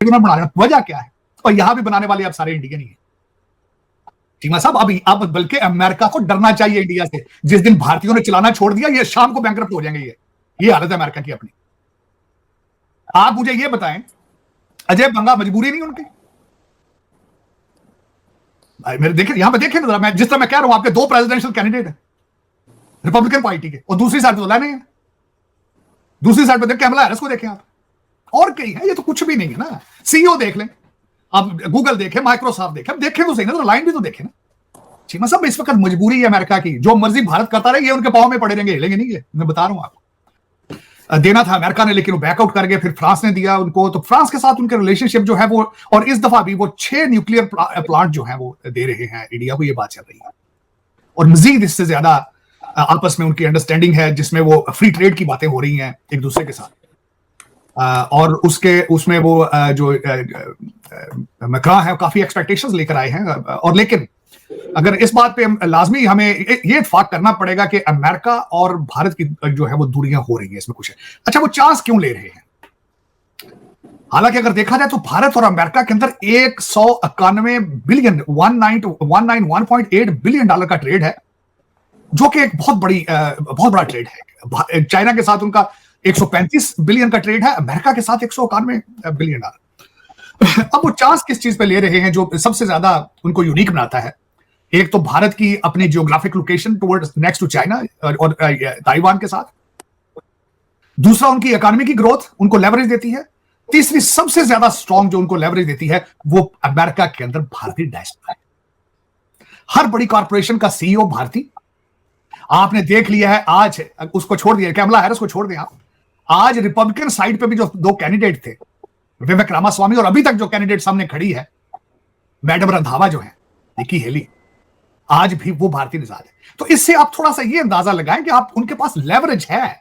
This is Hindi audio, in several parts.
बना रहे हैं, वजह क्या है? और यहां भी बनाने वाले आप सारे इंडियन ही है। चीमा साहब अभी अब बल्कि अमेरिका को डरना चाहिए इंडिया से। जिस दिन भारतीयों ने चलाना छोड़ दिया, ये शाम को बैंकरप्ट हो जाएंगे। ये हालत है अमेरिका की अपनी। आप मुझे ये बताएं, अजय बंगा मजबूरी नहीं उनकी? मेरे देखें यहां पे, देखें ना, मैं जिस तरह मैं कह रहा हूं, आपके 2 प्रेसिडेंशियल कैंडिडेट है रिपब्लिकन पार्टी के, और दूसरी साइड पे तो लाने हैं। दूसरी साइड पे देख कैमला हैरिस को देखें आप, और कई है, ये तो कुछ भी नहीं है ना। सीईओ देख लें आप, गूगल देखें, माइक्रोसॉफ्ट देखें, देखें तो सही ना, तो लाइन भी तो देखें ना। चीमा साहब इस वक्त मजबूरी है अमेरिका की, जो मर्जी भारत करता रहे, ये उनके पांव में पड़े रहेंगे, हिलेंगे नहीं। ये मैं बता रहा हूं आपको। देना था अमेरिका ने, लेकिन वो बैकआउट कर गया, फिर फ्रांस ने दिया उनको। तो फ्रांस के साथ उनके रिलेशनशिप जो है वो, और इस दफा भी वो 6 न्यूक्लियर प्लांट जो है वो दे रहे हैं इंडिया को, ये बात चल रही है। और मजीद इससे ज्यादा आपस में उनकी अंडरस्टैंडिंग है, जिसमें वो फ्री ट्रेड की बातें हो रही हैं एक दूसरे के साथ। और उसमें वो जो मैक्रॉन है काफी एक्सपेक्टेशंस लेकर आए हैं। और लेकिन अगर इस बात पे लाजमी हमें ये इत्फाक करना पड़ेगा कि अमेरिका और भारत की जो है वो दूरियां हो रही हैं, इसमें कुछ है। अच्छा, वो चांस क्यों ले रहे हैं? हालांकि अगर देखा जाए तो भारत और अमेरिका के अंदर 191 बिलियन 191.8 बिलियन डॉलर का ट्रेड है, जो कि एक बहुत बड़ा ट्रेड है। चाइना के साथ उनका 135 बिलियन का ट्रेड है, अमेरिका के साथ 191 बिलियन डॉलर। अब वो चांस किस चीज पे ले रहे हैं जो सबसे ज्यादा उनको यूनिक बनाता है? एक तो भारत की अपनी geographic location towards next to China और ताइवान के साथ। दूसरा, उनकी इकोनॉमी की ग्रोथ उनको लेवरेज देती है। तीसरी सबसे ज्यादा स्ट्रॉन्ग जो उनको लेवरेज देती है वो अमेरिका के अंदर भारतीय डायस्पोरा है। हर बड़ी कॉर्पोरेशन का सीईओ भारतीय। आपने देख लिया है आज, उसको छोड़ दिया, कैमला हैरिस को छोड़ दिया, आज रिपब्लिकन साइड पे भी जो 2 कैंडिडेट थे, विवेक रामास्वामी, और अभी तक जो कैंडिडेट सामने खड़ी है मैडम रंधावा जो है, निकी हेली, आज भी वो भारतीय निजात है। तो इससे आप थोड़ा सा ये अंदाजा लगाएं कि आप उनके पास लेवरेज है,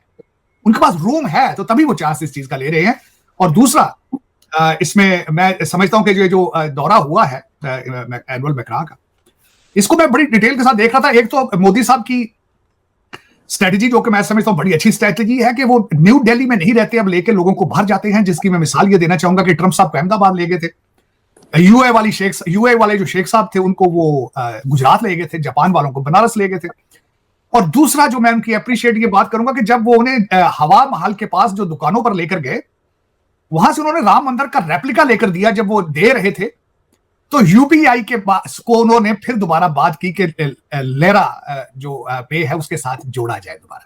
उनके पास रूम है, तो तभी वो चांस इस चीज का ले रहे हैं। और दूसरा, इसमें मैं समझता हूं कि जो दौरा हुआ है एनुअल मैक्रॉन का, इसको मैं बड़ी डिटेल के साथ देख रहा था। एक तो मोदी साहब की स्ट्रेटजी, जो कि मैं समझता हूं बड़ी अच्छी स्ट्रेटजी है, कि वो न्यू दिल्ली में नहीं रहते, अब लेके लोगों को बाहर जाते हैं, जिसकी मैं मिसाल ये देना चाहूंगा कि ट्रंप साहब को अहमदाबाद ले गए थे, यूए वाले जो शेख साहब थे उनको वो गुजरात ले गए थे, जापान वालों को बनारस ले गए थे। और दूसरा जो मैं उनकी अप्रिशिएट ये बात करूंगा कि जब वो उन्हें हवा महल के पास जो दुकानों पर लेकर गए, वहां से उन्होंने राम मंदिर का रेप्लिका लेकर दिया। जब वो दे रहे थे तो यूपीआई के को उन्होंने फिर दोबारा बात की कि लेरा जो पे है उसके साथ जोड़ा जाए दोबारा।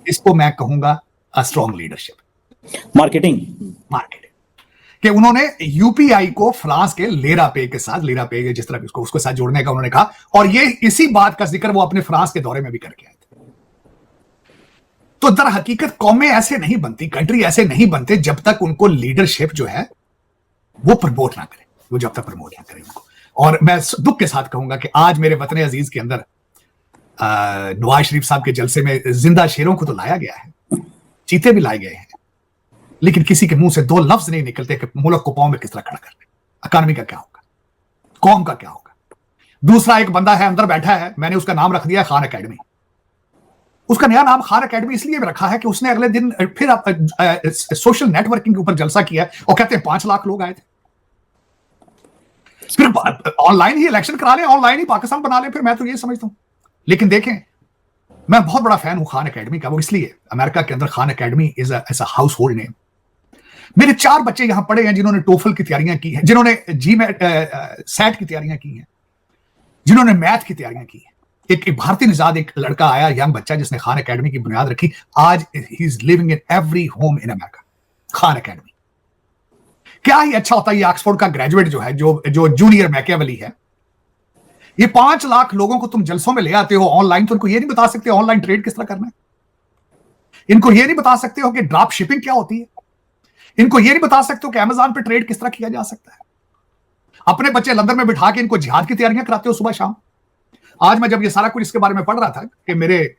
इसको मैं कहूंगा स्ट्रॉन्ग लीडरशिप, मार्केटिंग, कि उन्होंने यूपीआई को फ्रांस के लेरा पे के जिस तरह उसको साथ जोड़ने का उन्होंने कहा। और ये इसी बात का जिक्र वो अपने फ्रांस के दौरे में भी करके आए थे। तो दर हकीकत कौमें ऐसे नहीं बनती, कंट्री ऐसे नहीं बनते जब तक उनको लीडरशिप जो है वो प्रमोट ना करे, वो जब तक प्रमोट ना करे उनको। और मैं दुख के साथ कहूंगा कि आज मेरे वतन अजीज के अंदर नवाज शरीफ साहब के जलसे में जिंदा शेरों को तो लाया गया है, चीते भी लाए गए हैं, लेकिन किसी के मुंह से 2 लफ्ज नहीं निकलते कि मुल्क को पांव में किस तरह खड़ा करना, इकॉनमी का क्या होगा, कौम का क्या होगा। दूसरा, एक बंदा है अंदर बैठा है, मैंने उसका नाम रख दिया खान अकेडमी। उसका नया नाम खान अकेडमी इसलिए रखा है कि उसने अगले दिन फिर सोशल नेटवर्किंग के ऊपर जलसा किया और कहते हैं 5 लाख लोग आए थे। फिर ऑनलाइन ही इलेक्शन करा ले, ऑनलाइन ही पाकिस्तान बना ले, फिर मैं तो ये समझता हूं। लेकिन देखें, मैं बहुत बड़ा फैन हूं खान अकेडमी का। वो इसलिए, अमेरिका के अंदर Khan academy is a house hold name. मेरे 4 बच्चे यहां पढ़े हैं जिन्होंने टोफल की तैयारियां की हैं, जिन्होंने सेट की तैयारियां की हैं, जिन्होंने मैथ की तैयारियां की हैं। एक भारतीय निजाद एक लड़का आया, यंग बच्चा, जिसने खान अकेडमी की बुनियाद रखी। आज he is living in every home in America. Khan academy क्या ही अच्छा होता है। ये ऑक्सफोर्ड का ग्रेजुएट जो है, जो जूनियर मैकियावेली है, ये 5 लाख लोगों को तुम जलसों में ले आते हो ऑनलाइन, तो इनको ये नहीं बता सकते ऑनलाइन ट्रेड किस तरह करना है। इनको ये नहीं बता सकते हो कि ड्रॉप शिपिंग क्या होती है। इनको ये नहीं बता सकते हो कि अमेज़न पे ट्रेड किस तरह किया जा सकता है। अपने बच्चे लंदन में बिठा के इनको जिहाद की तैयारियां कराते हो सुबह शाम। आज मैं जब ये सारा कुछ इसके बारे में पढ़ रहा था कि मेरे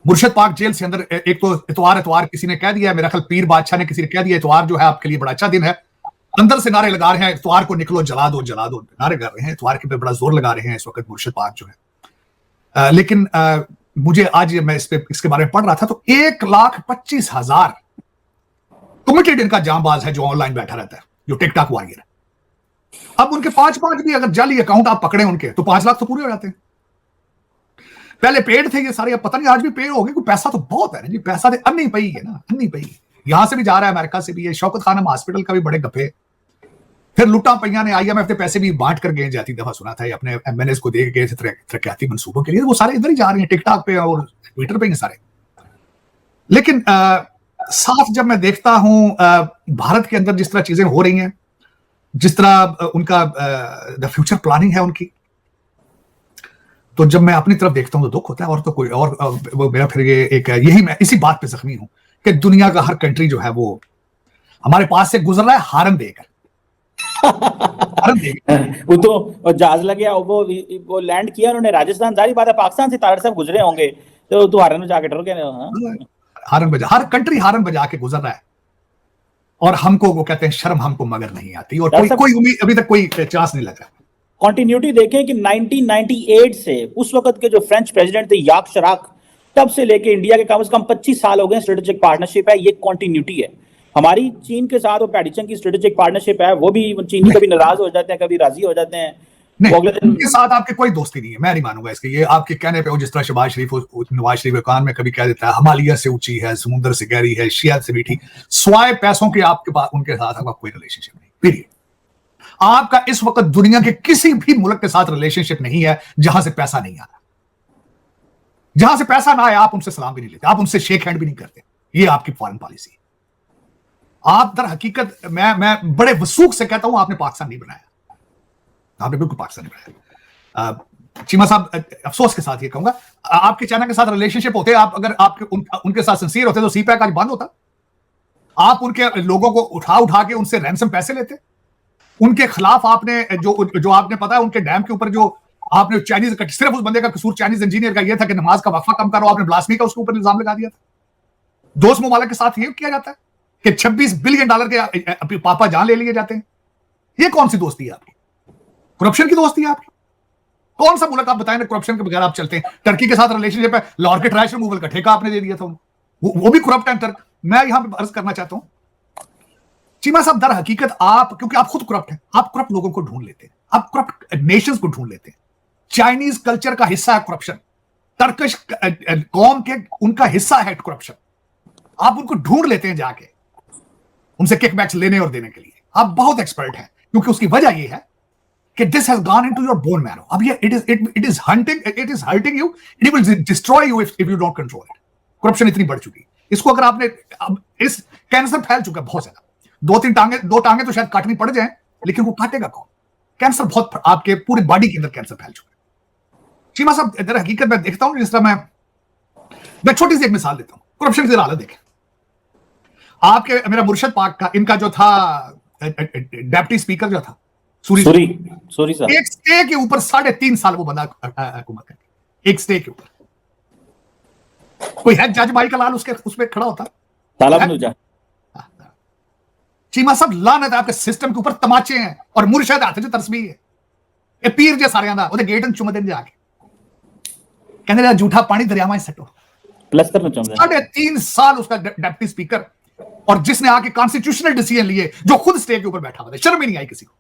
मुर्शिद पाक जेल से अंदर एक तो इतवार किसी ने कह दिया, मेरा ख्याल पीर बादशाह ने किसी ने कह दिया इतवार जो है आपके लिए बड़ा अच्छा दिन है। अंदर से नारे लगा रहे हैं इतवार को निकलो, जला दो नारे कर रहे हैं। इतवार के पे बड़ा जोर लगा रहे हैं इस वक्त मुर्शिद पाक जो है। लेकिन मुझे आज मैं इसके बारे में पढ़ रहा था तो 1,25,000 कमिटेड इनका जांबाज है जो ऑनलाइन बैठा रहता है, जो टिकटॉक वॉरियर है। अब उनके 5 भी अगर जाली अकाउंट आप पकड़े उनके, तो 5 लाख तो पूरे हो जाते हैं। पहले पेड थे ये सारे, अब पता नहीं आज भी पेड हो गए, कोई पैसा तो बहुत है ना जी, पैसा तो अन्नी पई है ना, अन्नी पई। यहां से भी जा रहा है, अमेरिका से भी। ये शौकत खानम हॉस्पिटल का भी बड़े गप्पे, फिर लुटा पैया ने IMF के पैसे भी बांट कर गए, जाती दफा सुना था, अपने MNS को दे गए थे तरक्याती मंसूबों के लिए। वो सारे इधर ही जा रहे हैं, टिकटॉक पे और ट्विटर पे ही सारे। लेकिन साथ जब मैं देखता हूं भारत के अंदर जिस तरह चीजें हो रही हैं, जिस तरह उनका द फ्यूचर प्लानिंग है उनकी, तो जब मैं अपनी तरफ देखता हूं तो दुख होता है। और तो कोई और वो मेरा फिर ये एक यही, मैं इसी बात पे जख्मी हूं कि दुनिया का हर कंट्री जो है वो हमारे पास से गुजर रहा है हारन देकर। वो तो जहाज लग गया, वो लैंड किया उन्होंने राजस्थान, जारी बात है पाकिस्तान से तारड़ साहब गुजरे होंगे, तो हारन में जाके डर गए। हारन बजा, हर कंट्री हारन बजा के गुजर रहा है, और हमको वो कहते हैं शर्म हमको मगर नहीं आती, और कोई उम्मीद अभी तक कोई चांस नहीं लग रहा। कंटिन्यूटी देखें कि 1998 से उस वक्त के जो फ्रेंच प्रेसिडेंट थे याक शराक, तब से लेके इंडिया के कम से कम 25 साल हो गए स्ट्रेटेजिक पार्टनरशिप है। ये कंटिन्यूटी है हमारी। चीन के साथ वो पैडिचंग की स्ट्रेटेजिक पार्टनरशिप है, वो भी चीनी कभी नाराज हो जाते हैं, कभी राजी हो जाते हैं। उनके साथ आपके कोई दोस्ती नहीं है, मैं नहीं मानूंगा इसके। ये आपके कहने पे, जिस तरह शहबाज शरीफ नवाज शरीफ कान में कभी कह देता है हिमालय से ऊंची है, समुद्र से गहरी है, शिया से मीठी, स्वाय पैसों के आपके पास उनके साथ आपका कोई रिलेशनशिप नहीं, पीरियड। आपका इस वक्त दुनिया के किसी भी मुल्क के साथ रिलेशनशिप नहीं है जहां से पैसा नहीं आ रहा। जहां से पैसा ना आए आप उनसे सलाम भी नहीं लेते, आप उनसे शेक हैंड भी नहीं करते। ये आपकी फॉरेन पॉलिसी है। आप दर हकीकत, मैं बड़े वसूख से कहता हूं, आपने पाकिस्तान नहीं बनाया, आपने बिल्कुल पाकिस्तान नहीं बनाया। चीमा साहब, अफसोस के साथ ये कहूंगा, आपके चाइना के साथ रिलेशनशिप होते, आप अगर आपके उनके साथ सिंसियर होते तो CPEC आज बंद होता। आप उनके लोगों को उठा के उनसे रैंसम पैसे लेते। उनके खिलाफ आपने जो आपने पता है, उनके डैम के ऊपर जो आपने चाइनीज, सिर्फ उस बंदे का कसूर चाइनीज इंजीनियर का यह था कि नमाज का वक्फा कम करो, आपने ब्लास्मी का उसके ऊपर इल्जाम लगा दिया था। दोस्त मुमालिक के साथ ये किया जाता है कि $26 बिलियन के पापा जान ले लिए जाते हैं। ये कौन सी दोस्ती है आपकी? करप्शन की दोस्ती है आपकी? कौन सा मुल्क आप बताएं करप्शन के बगैर आप चलते हैं? टर्की के साथ रिलेशनशिप है, लाहौर के ट्रैश रिमूवल का ठेका आपने दे दिया था उनको, वो भी करप्ट है। मैं यहां पर अर्ज करना चाहता हूं चीमा साहब, दर हकीकत आप, क्योंकि आप खुद करप्ट हैं, आप करप्ट लोगों को ढूंढ लेते हैं, आप करप्ट नेशंस को ढूंढ लेते हैं। चाइनीज कल्चर का हिस्सा है करप्शन, टर्किश कौम के उनका हिस्सा है करप्शन। आप उनको ढूंढ लेते हैं जाके, उनसे किकबैक्स लेने और देने के लिए। आप बहुत एक्सपर्ट हैं, क्योंकि उसकी वजह यह है कि this has gone into your bone marrow. अब ये it is hurting you, it will destroy you if you don't control it. Corruption इतनी बढ़ चुकी है, इसको अगर आपने, इस कैंसर फैल चुका है बहुत ज्यादा। दो टांगे तो शायद काटनी पड़ जाए, लेकिन वो काटेगा कौन? कैंसर बहुत, आपके पूरी बॉडी के अंदर कैंसर फैल चुका है। चीमा साहब, इधर हकीकत मैं देखता हूं, जिस तरह मैं छोटी सी एक मिसाल देता हूं, करप्शन की हालत देखें। आपके मेरा मुर्शद पाक का, इनका जो था डेप्टी स्पीकर जो था सूरी साहब, एक स्टे के ऊपर 3.5 साल वो बंदा हुकूमत करके, एक स्टे के ऊपर। कोई है जज भाई का लाल उसमें खड़ा होता? चीमा साहब, लानत आपके सिस्टम के ऊपर, तमाचे हैं और मुर्शद हाथ च तरसबी है। ये पीर जे सारियां दा ओदे गेट चुम देन जाके, कहंदे ने झूठा पानी दरियावां में सटो। प्लस करना चाहते हैं 3.5 साल उसका डिप्टी स्पीकर, और जिसने आके कॉन्स्टिट्यूशनल डिसीजन लिए, जो खुद स्टे के ऊपर बैठा हुआ था, शर्म ही नहीं आई किसी को।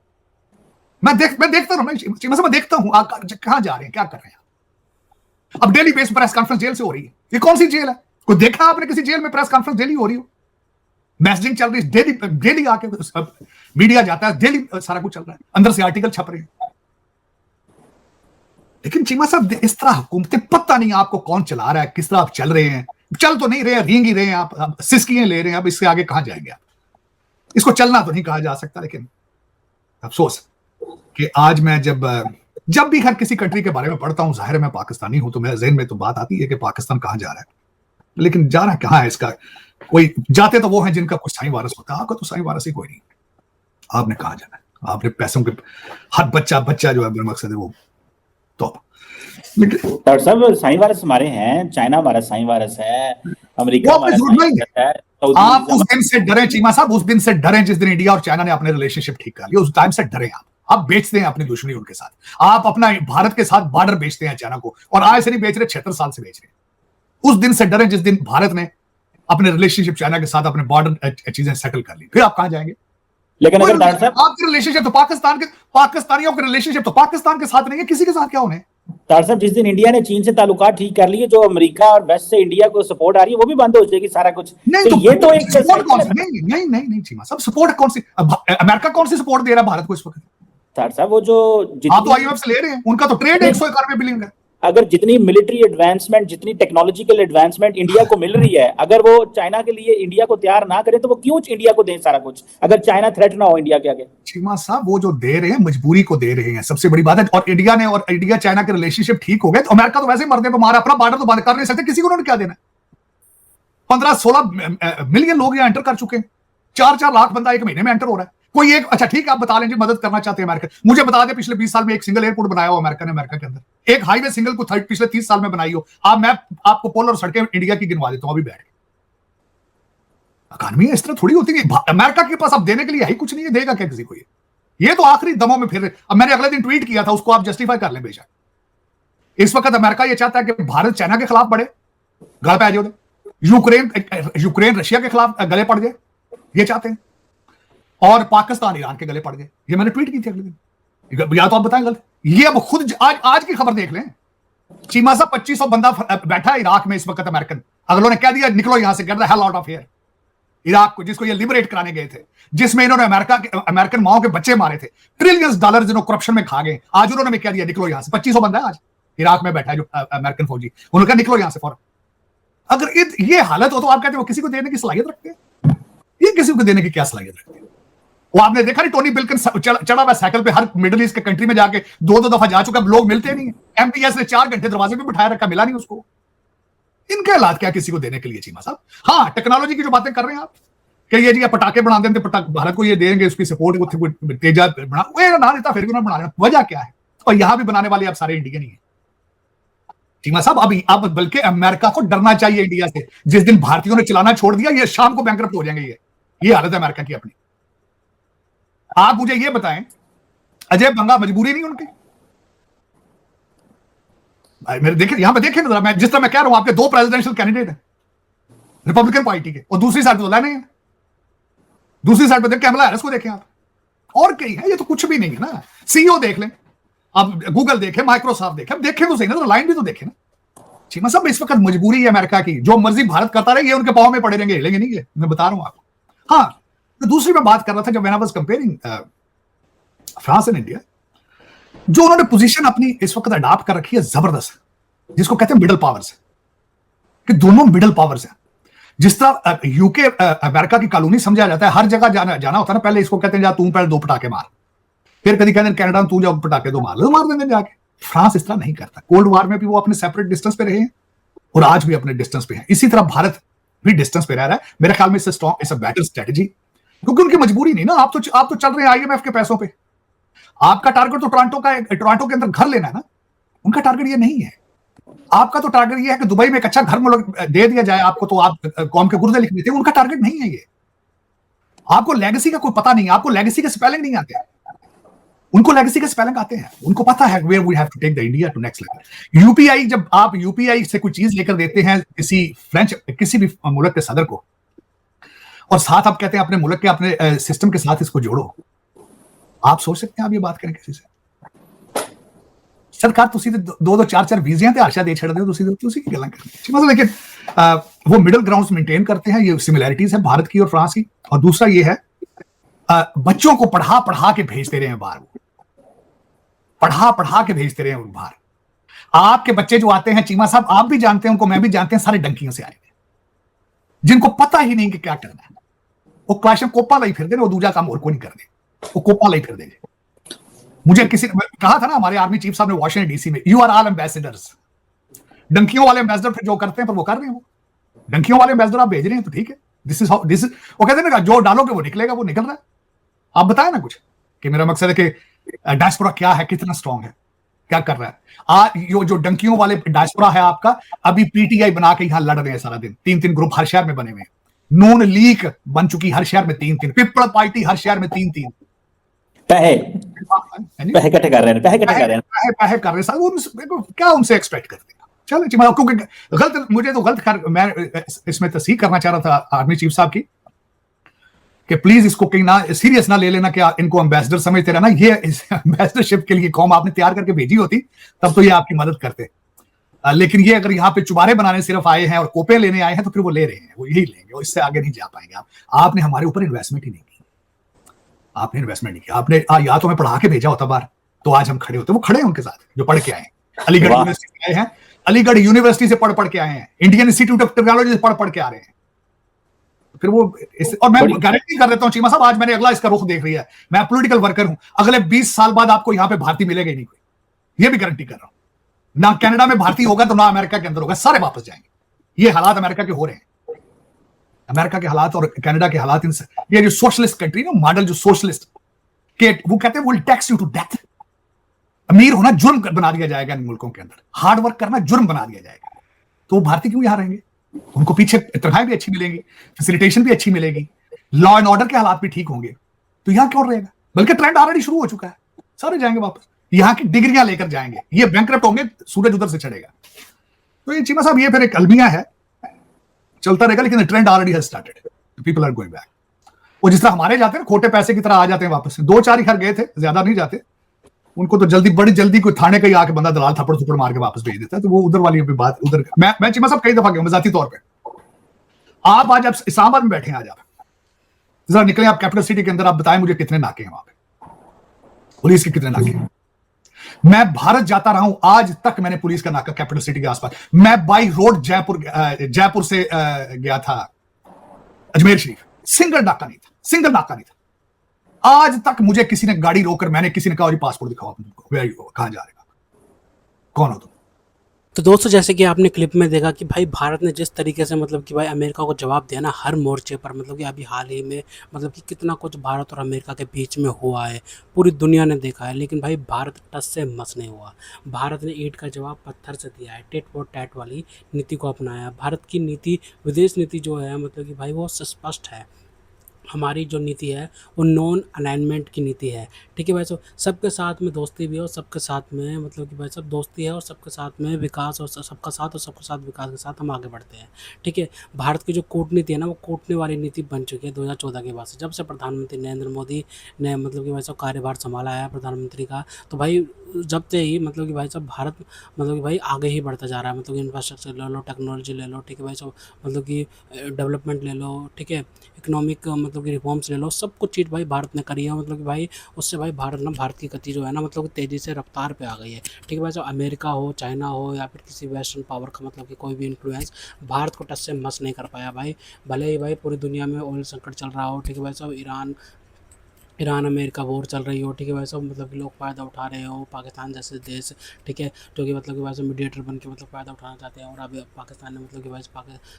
मैं देखता हूं, चीमा साहब, मैं देखता हूं कहां जा रहे हैं, क्या कर रहे हैं। अब daily base press conference jail से हो रही है। ये कौन सी जेल है? कोई देखा आपने किसी जेल में प्रेस कॉन्फ्रेंस डेली हो रही हो? मैसेजिंग चल रही है, डेली आके मीडिया जाता है, डेली सारा कुछ चल रहा है, अंदर से आर्टिकल छप रहे हैं। लेकिन चीमा साहब, इस तरह हुकूमतें, पता नहीं आपको कौन चला रहा है, किस तरह आप चल रहे हैं। चल तो नहीं रहे हैं, रेंग ही रहे हैं आप, सिस्कियां ले रहे हैं। अब इससे आगे कहां जाएंगे आप? इसको चलना तो नहीं कहा जा सकता, लेकिन अफसोस कि आज मैं जब भी हर किसी कंट्री के बारे में पढ़ता हूं, जाहिर है मैं पाकिस्तानी हूं, तो मेरे ज़हन में तो बात आती है कि पाकिस्तान कहां जा रहा है। लेकिन जाना कहां है इसका, कोई जाते तो वो हैं जिनका कुछ साईं वारस होता है, आपका तो साईं वारस ही कोई नहीं। आपने कहां जाना है? आपने पैसों के, हर बच्चा जो है मकसद है वो। तो डॉक्टर साहब, साईं वारस हमारे हैं, चाइना हमारा साईं वारस है, अमेरिका हमारा साईं वारस है। आप उस दिन से डरे चीमा साहब, उस दिन से डरे जिस दिन इंडिया और चाइना ने अपने रिलेशनशिप ठीक कर लिया, उस टाइम से डरे आप बेचते हैं अपनी दुश्मनी उनके साथ। आप अपना भारत के साथ बॉर्डर बेचते हैं चाइना को, और आज से नहीं बेच रहे, 76 साल से बेच रहे हैं। उस दिन से डरे जिस दिन भारत ने अपने रिलेशनशिप चाइना के साथ, अपने बॉर्डर चीजें सेटल कर ली, फिर आप कहां जाएंगे? लेकिन अगर डॉक्टर साहब आपके रिलेशनशिप तो पाकिस्तानियों के रिलेशनशिप तो पाकिस्तान के साथ नहीं है, किसी के साथ क्या होने? डॉक्टर साहब, जिस दिन इंडिया ने चीन से ताल्लुकात ठीक कर लिए, जो अमेरिका और वेस्ट से इंडिया को सपोर्ट आ रही है वो भी बंद हो जाएगी सारा कुछ। नहीं तो ये तो एक सपोर्ट कौन सी? नहीं नहीं नहीं नहीं चीमा साहब, सपोर्ट कौन सी? अमेरिका कौन सी सपोर्ट दे रहा है भारत को इस वक्त? डॉक्टर साहब वो जो आप तो आईएमएफ से ले रहे हैं, उनका तो ट्रेड 191 बिलियन का। अगर जितनी मिलिट्री एडवांसमेंट, जितनी टेक्नोलॉजिकल एडवांसमेंट इंडिया को मिल रही है, अगर वो चाइना के लिए इंडिया को तैयार ना करे तो वो क्यों इंडिया को दें सारा कुछ, अगर चाइना थ्रेट ना हो इंडिया के आगे? चीमा साहब वो जो दे रहे हैं मजबूरी को दे रहे हैं, सबसे बड़ी बात है। और इंडिया चाइना के रिलेशनशिप ठीक हो गए तो अमेरिका तो वैसे ही मरने पर मारा, अपना बॉर्डर तो बंद कर नहीं सकते, किसी को उन्होंने क्या देना? 15-16 मिलियन लोग यहां एंटर कर चुके हैं, 4-4 लाख बंदा एक महीने में एंटर हो रहा है। कोई एक, अच्छा ठीक है आप बता लें जी मदद करना चाहते हैं अमेरिका, मुझे बता दें पिछले 20 साल में एक सिंगल एयरपोर्ट बनाया हो अमेरिका ने, अमेरिका के अंदर एक हाईवे सिंगल को पिछले 30 साल में बनाई हो आप? मैं आपको पोल और सड़कें इंडिया की गिनवा देता हूं अभी बैठ के। इकॉनमी इस तरह थोड़ी होती है। अमेरिका के पास अब देने के लिए है ही कुछ नहीं है, देगा क्या किसी को? ये तो आखिरी दमों में फिर, अब मैंने अगले दिन ट्वीट किया था, उसको आप जस्टिफाई कर लें बेशक। इस वक्त अमेरिका ये चाहता है कि भारत चाइना के खिलाफ बढ़े, गले पे आ जाओ, यूक्रेन रशिया के खिलाफ गले पड़ गए, ये चाहते हैं, और पाकिस्तान ईरान के गले पड़ गए। ये मैंने ट्वीट की थी अगले दिन, या तो आप बताएं गलत। ये अब खुद आज की खबर देख लें, चीमा साहब 2500 बंदा बैठा है इराक में इस वक्त अमेरिकन, अगलों ने कह दिया निकलो यहां से, get the hell out of here. Iraq को जिसको ये लिबरेट कराने गए थे, जिसमें इन्होंने अमेरिकन माओ के बच्चे मारे थे, ट्रिलियंस डॉलर जिन्होंने करप्शन में खा गए, आज उन्होंने कह दिया निकलो यहां से। 2500 बंदा आज इराक में बैठा है जो अमेरिकन फौजी, उन्होंने कहा निकलो यहां से फौरन। अगर ये हालत हो तो आप कहते हो किसी को देने की सलाहियत रखते हैं? ये किसी को देने की क्या सलाहियत रखते हैं? वो आपने देखा नहीं, टोनी बिल्किन चढ़ा हुआ साइकिल पे हर मिडिल ईस्ट के कंट्री में जाके 2-2 दफा जा चुका, लोग मिलते नहीं है। एमपीएस ने 4 घंटे दरवाजे पे बिठाया रखा, मिला नहीं उसको। इनके हालात क्या किसी को देने के लिए चीमा साहब? हाँ, टेक्नोलॉजी की जो बातें कर रहे हैं आप कि ये जी पटाखे बना देते, भारत को ये देंगे, उसकी सपोर्ट तेजा बना ना देता, फिर भी उन्होंने बना, वजह क्या है? और यहां भी बनाने वाले आप सारे इंडियन ही है चीमा साहब। अब बल्कि अमेरिका को डरना चाहिए इंडिया से। जिस दिन भारतीयों ने चलाना छोड़ दिया, ये शाम को बैंकरप्ट हो जाएंगे। ये हालत है अमेरिका की अपनी। आप मुझे ये बताएं, अजय बंगा मजबूरी नहीं उनकी? भाई मेरे देखे यहां पे देखे ना, मैं जिस तरह मैं कह रहा हूं, आपके 2 प्रेसिडेंशियल कैंडिडेट हैं रिपब्लिकन पार्टी के, और दूसरी साइड तो लाने हैं। दूसरी साइड पे देख कैमला हैरिस को देखें आप, और कई है, ये तो कुछ भी नहीं है ना। सीईओ देख लें आप, गूगल देखें, माइक्रोसॉफ्ट देखें, देखें तो सही ना, तो लाइन भी तो देखें ना। चीमा साहब इस वक्त मजबूरी है अमेरिका की, जो मर्जी भारत करता रहे, ये उनके पांव में पड़े रहेंगे, हिलेंगे नहीं, ये मैं बता रहा हूं आपको। हाँ, तो दूसरी मैं बात कर रहा था, जब मैंने was comparing France and India, जो उन्होंने पोजीशन अपनी इस वक्त अडॉप्ट कर रखी है जबरदस्त, जिसको कहते हैं मिडल पावर्स, कि दोनों मिडल पावर्स हैं। जिस तरह यूके अमेरिका की कॉलोनी समझा जाता है, हर जगह जाना होता है ना, पहले इसको कहते हैं जा तू पहले 2 पटाखे मार, फिर कभी कहते हैं कनाडा में तू जाओ पटाखे 2 मार देंगे जाके। फ्रांस इस तरह नहीं करता। कोल्ड वार में भी वो अपने सेपरेट डिस्टेंस पे रहे हैं और आज भी अपने डिस्टेंस पे है। इसी तरह भारत भी डिस्टेंस पे रह रहा है। मेरे ख्याल में इससे strong, it's a better strategy, क्योंकि उनकी मजबूरी नहीं ना। आप तो चल रहे हैं आईएमएफ के पैसों पे। आपका टारगेट तो टोरंटो के अंदर घर लेना है ना, उनका टारगेट ये नहीं है। आपका तो टारगेट ये है कि दुबई में एक अच्छा घर दे दिया जाए आपको, तो आप कौम के गुर्दे लिख देते हैं। उनका टारगेट नहीं है ये। आपको लेगेसी का कोई पता नहीं, आपको लेगेसी के स्पेलिंग नहीं आते, उनको लेगेसी के स्पेलिंग आते हैं। उनको पता है where we have to take the India to next level. UPI, जब आप यूपीआई से कोई चीज लेकर देते हैं किसी भी मुल्क के सदर को, और साथ आप कहते हैं अपने मुल्क के अपने सिस्टम के साथ इसको जोड़ो, आप सोच सकते हैं आप ये बात करें किसी से? सरकार तो सीधे 2-2 4-4 वीज़े ते आशा दे छड़ दे, उसी की गल्लां करनी। मतलब लेकिन वो मिडिल ग्राउंड्स मेंटेन करते हैं। ये सिमिलैरिटीज है भारत की और फ्रांस की। और दूसरा ये है, बच्चों को पढ़ा के भेजते रहे हैं बाहर, पढ़ा के भेजते रहे हैं बाहर। आपके बच्चे जो आते हैं चीमा साहब, आप भी जानते हैं उनको, मैं भी जानते हैं, सारे डंकियों से आए हैं, जिनको पता ही नहीं कि क्या करना है। वो क्लाशन कोपा लाई फिर दे, वो दूजा काम और को नहीं कर दे, वो कोपा लाई फिर दे। मुझे किसी ने कहा था ना, हमारे आर्मी चीफ साहब ने वाशिंगटन डीसी में, यू आर ऑल एम्बेसडर्स। डंकियों वाले एम्बेसडर फिर जो करते हैं पर वो कर रहे हैं, वो डंकियों वाले एम्बेसडर आप भेज रहे हैं तो ठीक है, दिस इज वो कहते हैं ना, जो डालोगे वो निकलेगा, वो निकल रहा है। आप बताएं ना कुछ कि मेरा मकसद है कि डायस्पोरा क्या है, कितना स्ट्रांग है, क्या कर रहा है। जो डंकियों वाले डायस्पोरा है आपका, अभी पीटीआई बना के यहां लड़ रहे हैं सारा दिन। 3-3 ग्रुप हर शहर में बने हुए हैं। नून लीग बन चुकी हर शहर में 3-3, पीपल पार्टी हर शहर में 3-3 पैसे इकट्ठे कर रहे हैं, पैसे कर रहे हैं। क्या उनसे एक्सपेक्ट करते हैं? चलो जी, मैं क्योंकि गलत, मुझे तो गलत मैं इसमें तस्दीक करना चाह रहा था आर्मी चीफ साहब की कि प्लीज इसको कहीं ना सीरियस ना ले लेना कि इनको एम्बेसडर समझते रहना, ये एम्बेसडरशिप के लिए कौम आपने तैयार करके भेजी होती तब तो ये आपकी मदद करते। लेकिन ये अगर यहाँ पे चुबारे बनाने सिर्फ आए हैं और कोपे लेने आए हैं तो फिर वो ले रहे हैं, वो यही लेंगे और इससे आगे नहीं जा पाएंगे। आपने हमारे ऊपर इन्वेस्टमेंट ही नहीं की, आपने इन्वेस्टमेंट नहीं किया। आपने या तो हमें पढ़ा के भेजा होता बाहर तो आज हम खड़े होते। वो खड़े हैं उनके साथ जो पढ़ के आए हैं, अलीगढ़ यूनिवर्सिटी से आए हैं, अलीगढ़ यूनिवर्सिटी से पढ़ के आए हैं, इंडियन इंस्टीट्यूट ऑफ टेक्नोलॉजी से पढ़ के आ रहे हैं। फिर वो और मैं गारंटी कर देता हूं चीमा साहब, आज मैंने अगला इसका रुख देख लिया है। मैं पॉलिटिकल वर्कर हूं, अगले 20 साल बाद आपको यहां पे भारतीय मिलेगा ही नहीं कोई, ये भी गारंटी कर रहा हूं। ना कनाडा में भारतीय होगा तो ना अमेरिका के अंदर होगा, सारे वापस जाएंगे। ये हालात अमेरिका के हो रहे हैं, अमेरिका के हालात और कनाडा के हालात, इनसे ये जो सोशलिस्ट कंट्री ना, मॉडल जो सोशलिस्ट के, वो कहते हैं will tax you to death. अमीर होना जुर्म बना दिया जाएगा इन मुल्कों के अंदर, हार्ड वर्क करना जुर्म बना दिया जाएगा। तो भारतीय क्यों यहां रहेंगे? उनको पीछे तनख्वाहें भी अच्छी मिलेंगी, फैसिलिटेशन भी अच्छी मिलेगी, लॉ एंड ऑर्डर के हालात भी ठीक होंगे, तो यहां क्यों रहेगा? बल्कि ट्रेंड ऑलरेडी शुरू हो चुका है, सारे जाएंगे वापस, यहां की डिग्रियां लेकर जाएंगे, ये बैंकरप्ट होंगे, सूरज उधर से चढ़ेगा। तो ये चीमा साहब, ये फिर एक अलमिया है, चलता रहेगा, लेकिन trend already has started, people are going back. वो जिस तरह हमारे जाते हैं खोटे पैसे की तरह आ जाते हैं वापस, 2-4 ही घर गए थे, ज्यादा नहीं जाते, उनको तो जल्दी, बड़ी जल्दी कोई थाने का ही आके बंदा दलाल थप्पड़ थप्पड़ मार के वापस भेज देता है। तो वो उधर वाली भी बात उधर। मैं चीमा साहब कई दफा गया जाती तौर पे, आप आज इस्लामाबाद में बैठे हैं, आज आप जरा निकले, आप कैपिटल सिटी के अंदर, आप बताएं मुझे कितने नाके हैं वहां पे, पुलिस के कितने नाके हैं? मैं भारत जाता रहा हूं, आज तक मैंने पुलिस का नाका कैपिटल सिटी के आसपास, मैं बाई रोड जयपुर से गया था अजमेर शरीफ, सिंगल नाका नहीं था, सिंगल नाका नहीं था। आज तक मुझे किसी ने गाड़ी रोककर, मैंने किसी ने कहा पासपोर्ट दिखाओ, कहां जा रहे हो, कौन हो तुम? तो दोस्तों, जैसे कि आपने क्लिप में देखा कि भाई भारत ने जिस तरीके से मतलब कि भाई अमेरिका को जवाब दिया ना हर मोर्चे पर, मतलब कि अभी हाल ही में मतलब कि कितना कुछ भारत और अमेरिका के बीच में हुआ है, पूरी दुनिया ने देखा है, लेकिन भाई भारत टस से मस नहीं हुआ। भारत ने ईंट का जवाब पत्थर से दिया है, टिट फॉर टैट वाली नीति को अपनाया। भारत की नीति, विदेश नीति जो है मतलब कि भाई वो स्पष्ट है। हमारी जो नीति है वो नॉन अलाइनमेंट की नीति है, ठीक है भाई साहब। सबके साथ में दोस्ती भी है और सबके साथ में मतलब कि भाई साहब दोस्ती है, और सबके साथ में विकास, और सबका साथ और सबके साथ विकास के साथ हम आगे बढ़ते हैं, ठीक है। भारत की जो कूटनीति है ना, वो कूटने वाली नीति बन चुकी है 2014 के बाद से, जब से प्रधानमंत्री नरेंद्र मोदी ने मतलब कि भाई साहब कार्यभार संभाला है प्रधानमंत्री का। तो भाई जब से ही मतलब कि भाई साहब भारत मतलब कि भाई आगे ही बढ़ता जा रहा है, मतलब कि इंफ्रास्ट्रक्चर ले लो, टेक्नोलॉजी ले लो, ठीक है भाई साहब, मतलब कि डेवलपमेंट ले लो, ठीक है, इकोनॉमिक मतलब कि रिफॉर्म्स ले लो, सब कुछ चीज़ भाई भारत ने करी है। मतलब कि भाई उससे भाई भारत की गति जो है ना मतलब कि तेज़ी से रफ्तार पे आ गई है, ठीक है भाई साहब। अमेरिका हो, चाइना हो, या फिर किसी वेस्टर्न पावर का मतलब कि कोई भी इन्फ्लुएंस भारत को टच से मस नहीं कर पाया भाई। भले ही भाई पूरी दुनिया में ऑयल संकट चल रहा हो, ठीक है भाई साहब, ईरान अमेरिका वॉर चल रही हो, ठीक है भाई साहब, मतलब कि लोग फ़ायदा उठा रहे हो, पाकिस्तान जैसे देश, ठीक है, जो कि मतलब कि भाई साहब मीडिएटर बन के मतलब फ़ायदा उठाना चाहते हैं। और अभी पाकिस्तान ने मतलब कि भाई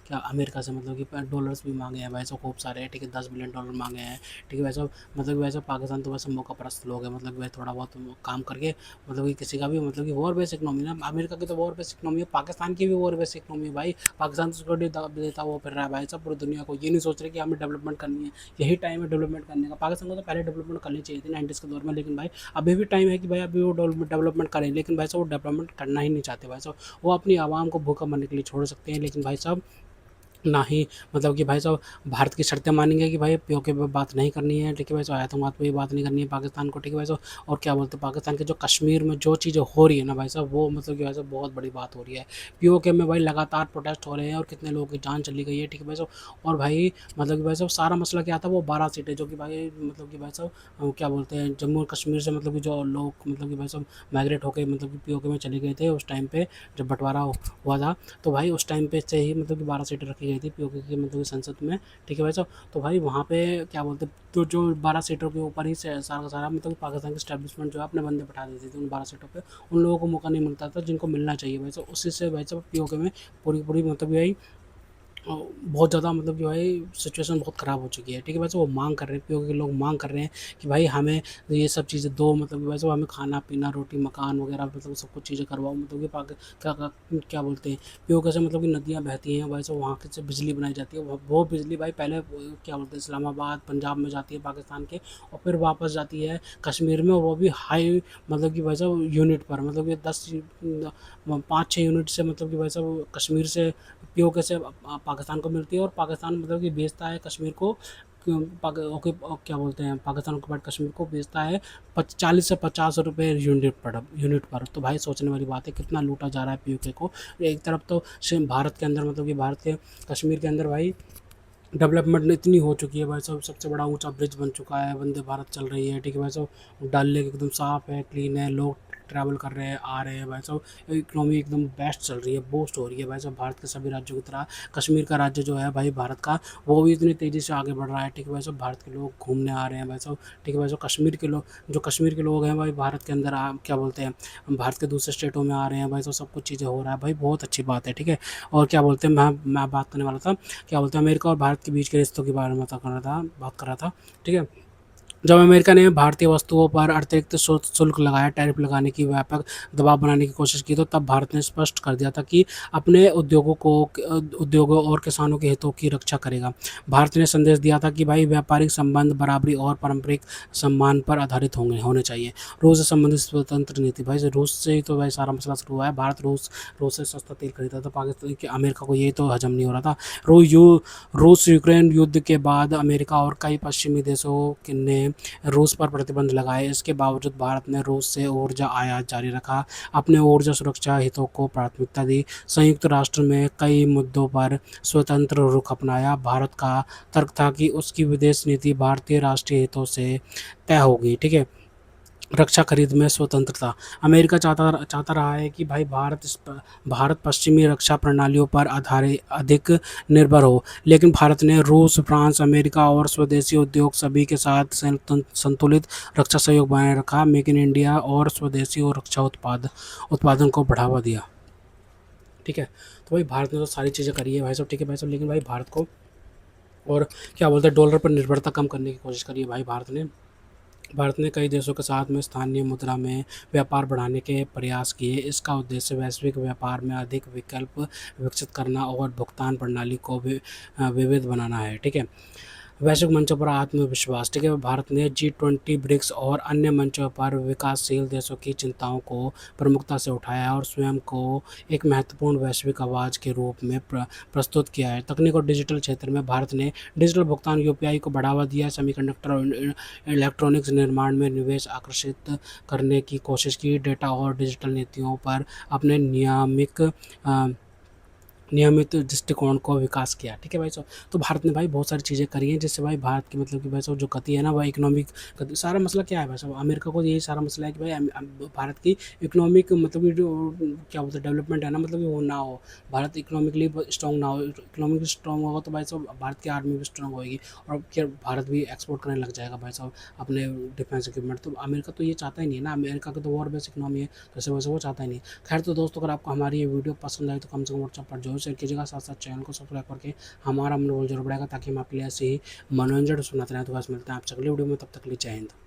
क्या अमेरिका से मतलब कि डॉलर्स भी मांगे हैं भाई साहब, खूब सारे, ठीक है, $10 बिलियन मांगे हैं, ठीक है भाई साहब। मतलब कि भाई साहब पाकिस्तान तो वैसे मौका परस्त लोग हैं, मतलब कि भाई थोड़ा बहुत काम करके मतलब कि किसी का भी मतलब कि वॉर बेस इकनॉमी ना, अमेरिका की तो वॉर बेस इकनॉमी है, पाकिस्तान की भी वॉर बेस इकनॉमी है भाई। पाकिस्तान तो सिक्योरिटी देता वो फिर रहा है भाई साहब पूरी दुनिया को, ये नहीं सोच रहे कि हमें डेवलपमेंट करनी है, यही टाइम है डेवलपमेंट करने का। पाकिस्तान को तो पहले डेवलपमेंट करनी चाहिए थी 90s के दौर में, लेकिन भाई अभी भी टाइम है कि भाई अभी वो डेवलपमेंट करें, लेकिन भाई साहब वो डेवलपमेंट करना ही नहीं चाहते भाई साहब। वो अपनी आवाम को भूखा मरने के लिए छोड़ सकते हैं, लेकिन भाई साहब ना ही मतलब कि भाई साहब भारत की शर्तें मानेंगे कि भाई पीओके पे बात नहीं करनी है, ठीक है भाई साहब, आतंकवाद पे भी बात नहीं करनी है पाकिस्तान को, ठीक है भाई साहब। और क्या बोलते हैं, पाकिस्तान के जो कश्मीर में जो चीज़ें हो रही है ना भाई साहब, वो मतलब कि भाई साहब बहुत बड़ी बात हो रही है। पीओके में भाई लगातार प्रोटेस्ट हो रहे हैं और कितने लोगों की जान चली गई है, ठीक है भाई साहब। और भाई मतलब कि भाई साहब सारा मसला क्या था, वो 12 सीटें जो कि भाई मतलब कि भाई साहब क्या बोलते हैं, जम्मू और कश्मीर से मतलब कि जो लोग मतलब कि भाई साहब माइग्रेट होकर मतलब कि पीओके में चले गए थे उस टाइम पे जब बंटवारा हुआ था। तो भाई उस टाइम पे से ही मतलब कि 12 सीटें रखी गई थी पीओके की मतलब कि संसद में, ठीक है भाई साहब। तो भाई वहाँ पे क्या बोलते, तो जो 12 सीटों के ऊपर ही सारा का सारा मतलब पाकिस्तान की स्टैब्लिशमेंट जो है अपने बंदे बैठा देती थी उन 12 सीटों पे। उन लोगों को मौका नहीं मिलता था जिनको मिलना चाहिए भाई साहब। उसी से भाई साहब पीओके में पूरी पूरी मतलब भाई बहुत ज़्यादा मतलब कि भाई सिचुएशन बहुत ख़राब हो चुकी है, ठीक है। वैसे वो मांग कर रहे हैं, पीओके के लोग मांग कर रहे हैं कि भाई हमें ये सब चीज़ें दो, मतलब कि वैसे वो हमें खाना पीना रोटी मकान वगैरह मतलब सब कुछ चीज़ें करवाओ, मतलब कि क्या क्या क्या बोलते हैं, पीओके से मतलब कि नदियाँ बहती हैं, वैसे वहाँ के से बिजली बनाई जाती है, वो बिजली भाई पहले क्या बोलते हैं इस्लामाबाद पंजाब में जाती है पाकिस्तान के, और फिर वापस जाती है कश्मीर में, और वो भी हाई मतलब कि वैसे यूनिट पर, मतलब कि 5-6 यूनिट से, मतलब कि वैसे वो कश्मीर से पीओके से पाकिस्तान को मिलती है, और पाकिस्तान मतलब कि बेचता है कश्मीर को, क्या बोलते हैं, पाकिस्तान ऑक्यूपाइड कश्मीर को बेचता है 40 से 50 रुपये यूनिट पर। तो भाई सोचने वाली बात है कितना लूटा जा रहा है पीओके को। एक तरफ तो भारत के अंदर, मतलब कि भारत के कश्मीर के अंदर भाई डेवलपमेंट इतनी हो चुकी है भाई साहब, सबसे बड़ा ऊंचा ब्रिज बन चुका है, वंदे भारत चल रही है, ठीक है भाई साहब, डल लेक एकदम साफ़ है, क्लीन है, लोग ट्रैवल कर रहे हैं आ रहे हैं भाई साहब, इकोनॉमी एकदम बेस्ट चल रही है, बूस्ट हो रही है भाई साहब भारत के सभी राज्यों की तरह। कश्मीर का राज्य जो है भाई भारत का, वो भी इतनी तेज़ी से आगे बढ़ रहा है, ठीक है भाई साहब, भारत के लोग घूमने आ रहे हैं भाई साहब, ठीक है भाई साहब, कश्मीर के लोग हैं भाई भारत के अंदर क्या बोलते हैं, भारत के दूसरे स्टेटों में आ रहे हैं भाई साहब, सब कुछ चीज़ें हो रहा है भाई, बहुत अच्छी बात है, ठीक है। और क्या बोलते हैं, मैं बात करने वाला था, क्या बोलते हैं, अमेरिका और भारत के बीच के रिश्तों के बारे में बात कर रहा था, ठीक है। जब अमेरिका ने भारतीय वस्तुओं पर अतिरिक्त शुल्क लगाया, टैरिफ लगाने की व्यापक दबाव बनाने की कोशिश की, तो तब भारत ने स्पष्ट कर दिया था कि अपने उद्योगों और किसानों के हितों की रक्षा करेगा। भारत ने संदेश दिया था कि भाई व्यापारिक संबंध बराबरी और पारंपरिक सम्मान पर आधारित होने चाहिए। रूस से संबंधित स्वतंत्र नीति, भाई रूस से ही तो भाई सारा मसला शुरू हुआ है। रूस से सस्ता तेल खरीदा था, पाकिस्तान के अमेरिका को ये तो हजम नहीं हो रहा था। रूस यूक्रेन युद्ध के बाद अमेरिका और कई पश्चिमी देशों ने रूस पर प्रतिबंध लगाए। इसके बावजूद भारत ने रूस से ऊर्जा आयात जारी रखा, अपने ऊर्जा सुरक्षा हितों को प्राथमिकता दी, संयुक्त राष्ट्र में कई मुद्दों पर स्वतंत्र रुख अपनाया। भारत का तर्क था कि उसकी विदेश नीति भारतीय राष्ट्रीय हितों से तय होगी, ठीक है। रक्षा खरीद में स्वतंत्रता, अमेरिका चाहता रहा है कि भाई भारत पश्चिमी रक्षा प्रणालियों पर आधारित अधिक निर्भर हो, लेकिन भारत ने रूस, फ्रांस, अमेरिका और स्वदेशी उद्योग सभी के साथ संतुलित रक्षा सहयोग बनाए रखा, मेक इन इंडिया और स्वदेशी और रक्षा उत्पादन को बढ़ावा दिया, ठीक है। तो भाई भारत ने तो सारी चीज़ें करी है भाई साहब, ठीक है भाई साहब, लेकिन भाई भारत को और क्या बोलते हैं डॉलर पर निर्भरता कम करने की कोशिश करी है भाई भारत ने कई देशों के साथ में स्थानीय मुद्रा में व्यापार बढ़ाने के प्रयास किए। इसका उद्देश्य वैश्विक व्यापार में अधिक विकल्प विकसित करना और भुगतान प्रणाली को भी विविध बनाना है, ठीक है। वैश्विक मंचों पर आत्मविश्वास, ठीक है। भारत ने G20, ब्रिक्स और अन्य मंचों पर विकासशील देशों की चिंताओं को प्रमुखता से उठाया और स्वयं को एक महत्वपूर्ण वैश्विक आवाज़ के रूप में प्रस्तुत किया है। तकनीक और डिजिटल क्षेत्र में भारत ने डिजिटल भुगतान UPI को बढ़ावा दिया, सेमीकंडक्टर और इलेक्ट्रॉनिक्स निर्माण में निवेश आकर्षित करने की कोशिश की, डेटा और डिजिटल नीतियों पर अपने नियमित दृष्टिकोण को विकास किया, ठीक है भाई साहब। तो भारत ने भाई बहुत सारी चीज़ें करी हैं, जिससे भाई भारत की मतलब कि भाई साहब जो गति है ना, वह इकोनॉमिक गति, सारा मसला क्या है भाई साहब, अमेरिका को यही सारा मसला है कि भाई भारत की इकोनॉमिक मतलब कि जो क्या बोलते हैं डेवलपमेंट है ना, मतलब कि वो ना हो, भारत इकोनॉमिकली स्ट्रॉन्ग ना हो। इकोनॉमिकली स्ट्रॉन्ग होगा तो भाई साहब भारत की आर्मी भी स्ट्रॉन्ग होगी, और फिर भारत भी एक्सपोर्ट करने लग जाएगा भाई साहब अपने डिफेंस इक्विपमेंट। तो अमेरिका तो ये चाहता ही नहीं है ना, अमेरिका की तो वॉर बेस्ड इकोनॉमी है, तो इसे वैसे वो चाहता ही नहीं। खैर तो दोस्तों, अगर आपको हमारी ये वीडियो पसंद आई तो कम से कम व्हाट्सएप पर जो शेयर कीजिएगा, साथ साथ चैनल को सब्सक्राइब करके हमारा मनोबल जरूर बढ़ेगा, ताकि हम आपके लिए ऐसे ही मनोरंजन सुनाते रहें। तो बस मिलते हैं आपसे अगली वीडियो में, तब तक के लिए जय हिंद।